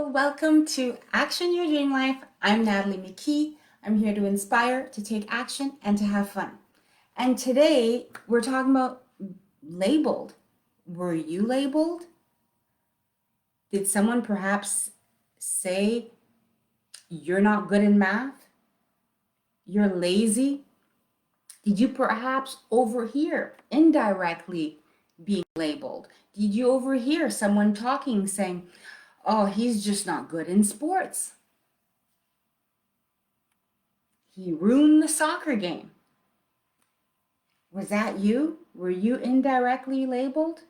welcome to Action Your Dream Life. I'm Natalie McKee. I'm here to inspire, to take action, and to have fun. And today we're talking about labeled. Were you labeled? Did someone perhaps say you're not good in math? You're lazy? Did you perhaps overhear indirectly being labeled? Did you overhear someone talking saying, oh, he's just not good in sports? He ruined the soccer game. Was that you? Were you indirectly labeled?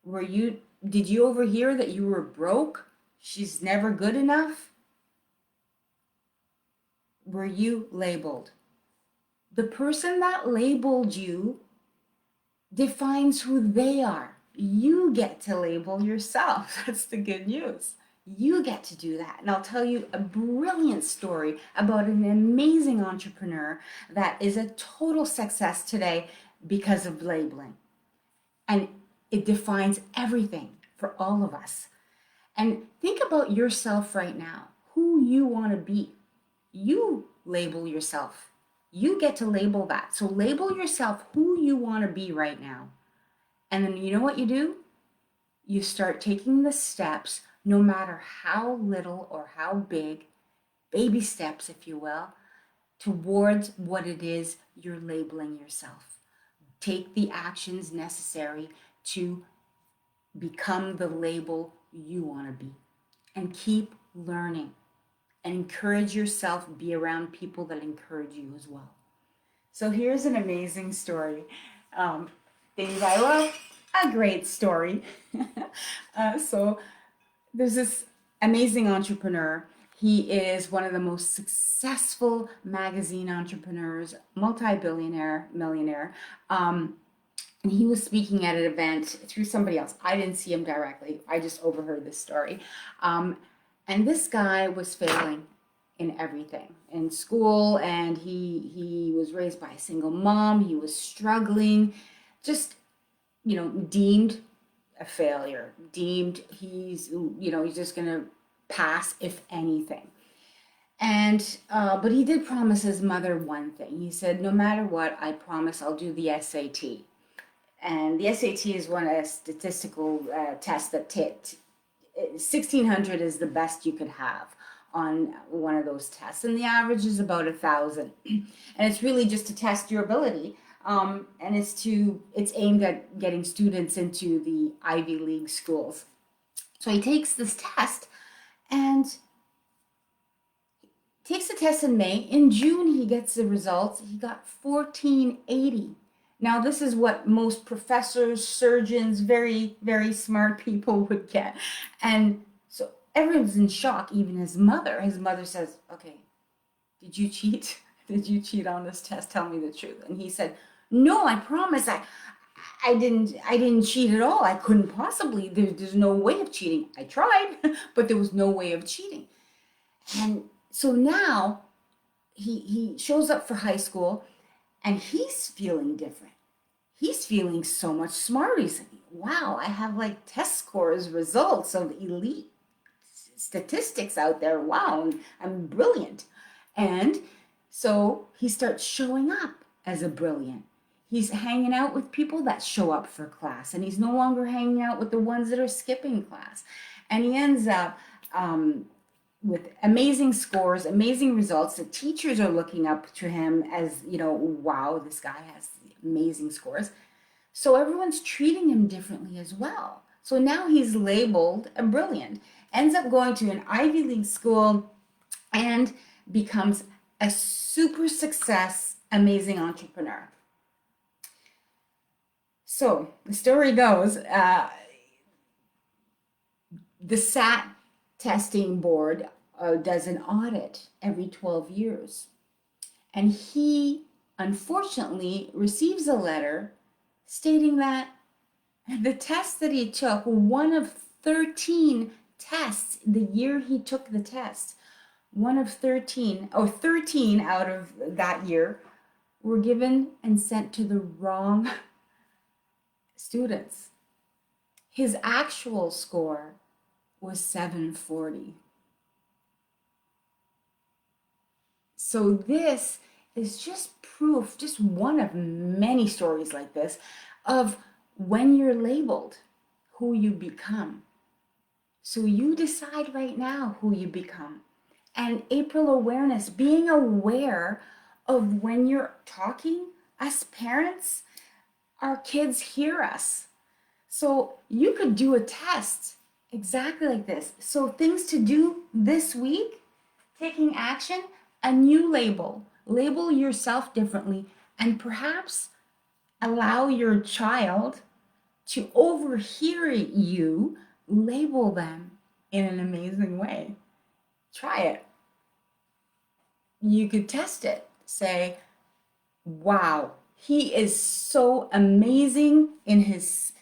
Did you overhear that you were broke? She's never good enough? Were you labeled? The person that labeled you defines who they are. You get to label yourself. That's the good news. You get to do that. And I'll tell you a brilliant story about an amazing entrepreneur that is a total success today because of labeling. And it defines everything for all of us. And think about yourself right now, who you want to be. You label yourself. You get to label that. So label yourself who you want to be right now. And then you know what you do? You start taking the steps, no matter how little or how big, baby steps, if you will, towards what it is you're labeling yourself. Take the actions necessary to become the label you want to be. And keep learning. And encourage yourself, be around people that encourage you as well. So here's an amazing story. Things I love, a great story. So there's this amazing entrepreneur. He is one of the most successful magazine entrepreneurs, multi-billionaire, millionaire. And he was speaking at an event through somebody else. I didn't see him directly. I just overheard this story. And this guy was failing in everything, in school, and he was raised by a single mom. He was struggling, just, deemed a failure, deemed he's just gonna pass if anything. And but he did promise his mother one thing. He said, no matter what, I promise I'll do the SAT. And the SAT is one of a statistical test that 1600 is the best you could have on one of those tests, and the average is about 1,000. And it's really just to test your ability, and it's aimed at getting students into the Ivy League schools. So he takes this test and takes the test in May. In June, he gets the results. He got 1480. Now, this is what most professors, surgeons, very, very smart people would get. And so everyone's in shock, even his mother. His mother says, okay, did you cheat? Did you cheat on this test? Tell me the truth. And he said, no, I promise I didn't cheat at all. I couldn't possibly. There's no way of cheating. I tried, but there was no way of cheating. And so now he shows up for high school, and he's feeling different. He's feeling so much smarter. He's like, wow, I have like test scores, results of elite statistics out there. Wow, I'm brilliant. And so he starts showing up as a brilliant. He's hanging out with people that show up for class, and he's no longer hanging out with the ones that are skipping class. And he ends up with amazing scores, amazing results. The teachers are looking up to him as, wow, this guy has amazing scores. So everyone's treating him differently as well. So now he's labeled a brilliant, ends up going to an Ivy League school and becomes a super success, amazing entrepreneur. So the story goes, the SAT testing board does an audit every 12 years. And he, unfortunately, receives a letter stating that the test that he took, one of 13 tests the year he took the test, one of 13 out of that year were given and sent to the wrong students. His actual score was 7:40. So this is just proof, just one of many stories like this, of when you're labeled, who you become. So you decide right now who you become. And April awareness, being aware of when you're talking, as parents, our kids hear us. So you could do a test exactly like this. So things to do this week, taking action, a new label. Label yourself differently and perhaps allow your child to overhear you label them in an amazing way. Try it. You could test it. Say, wow, he is so amazing in his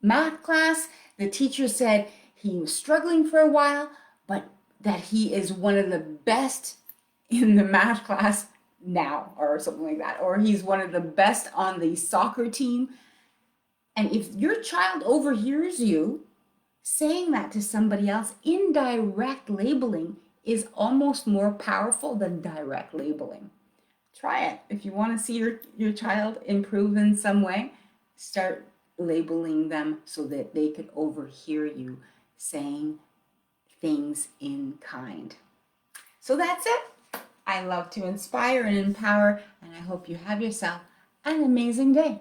math class. The teacher said he was struggling for a while, but that he is one of the best in the math class now, or something like that. Or he's one of the best on the soccer team. And if your child overhears you saying that to somebody else, indirect labeling is almost more powerful than direct labeling. Try it. If you want to see your child improve in some way, start labeling them so that they could overhear you saying things in kind. So that's it. I love to inspire and empower, and I hope you have yourself an amazing day.